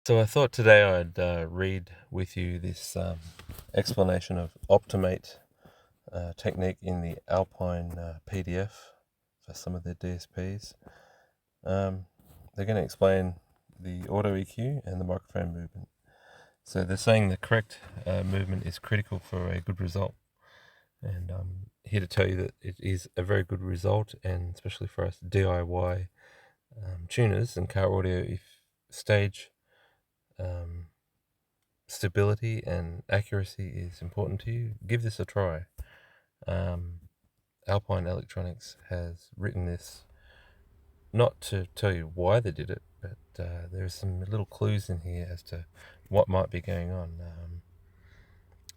So I thought today I'd read with you this explanation of Optimate technique in the Alpine PDF for some of their DSPs. They're going to explain the AutoEQ and the microphone movement. So they're saying the correct movement is critical for a good result. And I'm here to tell you that it is a very good result, and especially for us DIY tuners and car audio, if stage stability and accuracy is important to you, give this a try. Alpine Electronics has written this not to tell you why they did it, but there's some little clues in here as to what might be going on.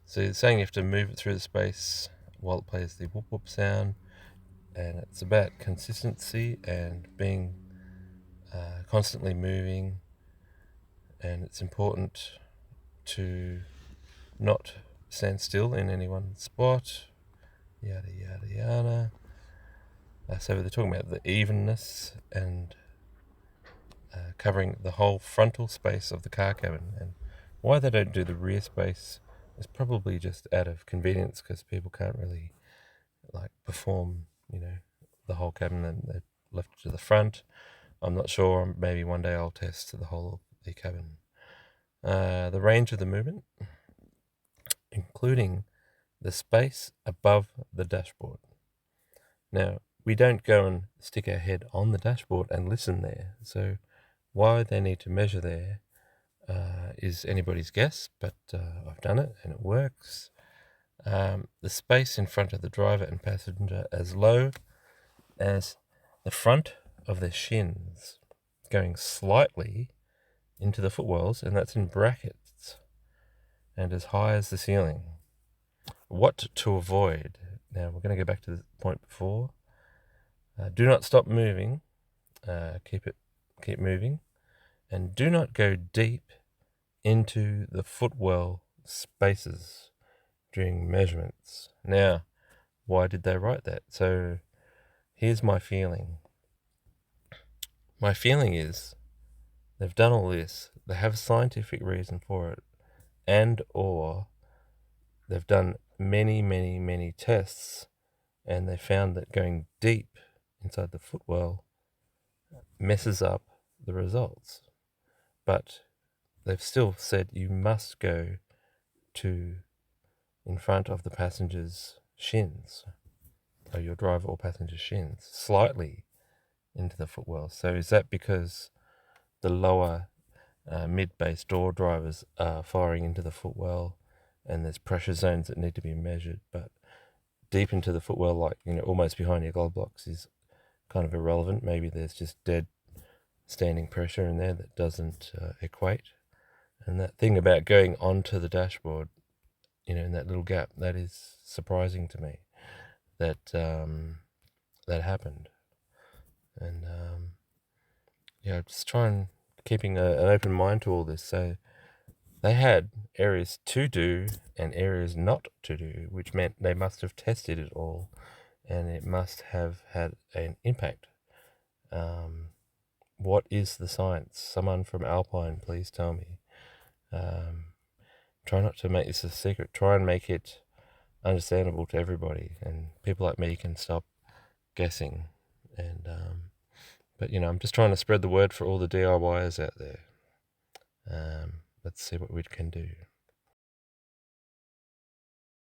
So it's saying you have to move it through the space while it plays the whoop whoop sound, and it's about consistency and being constantly moving, and it's important to not stand still in any one spot, yada yada yada. So they're talking about the evenness and covering the whole frontal space of the car cabin, and why they don't do the rear space is probably just out of convenience, because people can't really perform the whole cabin, and they've left it to the front. I'm not sure, maybe one day I'll test the whole of the cabin. The range of the movement, including the space above the dashboard. Now, we don't go and stick our head on the dashboard and listen there, so why they need to measure there is anybody's guess, but I've done it and it works. The space in front of the driver and passenger as low as the front of their shins, going slightly into the footwells, and that's in brackets, and as high as the ceiling. What to avoid? Now we're going to go back to the point before. Do not stop moving. Keep moving, and do not go deep into the footwell spaces during measurements. Now, why did they write that? So here's my feeling. My feeling is they've done all this, they have a scientific reason for it, and or they've done many tests, and they found that going deep inside the footwell messes up the results. But they've still said you must go to in front of the passenger's shins, or your driver or passenger shins, slightly into the footwell. So is that because the lower mid-bass door drivers are firing into the footwell, and there's pressure zones that need to be measured, but deep into the footwell, almost behind your glove box, is kind of irrelevant? Maybe there's just dead standing pressure in there that doesn't equate. And that thing about going onto the dashboard, in that little gap, that is surprising to me that that happened. And just keeping an open mind to all this. So they had areas to do and areas not to do, which meant they must have tested it all, and it must have had an impact. What is the science? Someone from Alpine, please tell me. Try not to make this a secret. Try and make it understandable to everybody, and people like me can stop guessing. And but I'm just trying to spread the word for all the DIYers out there. Let's see what we can do.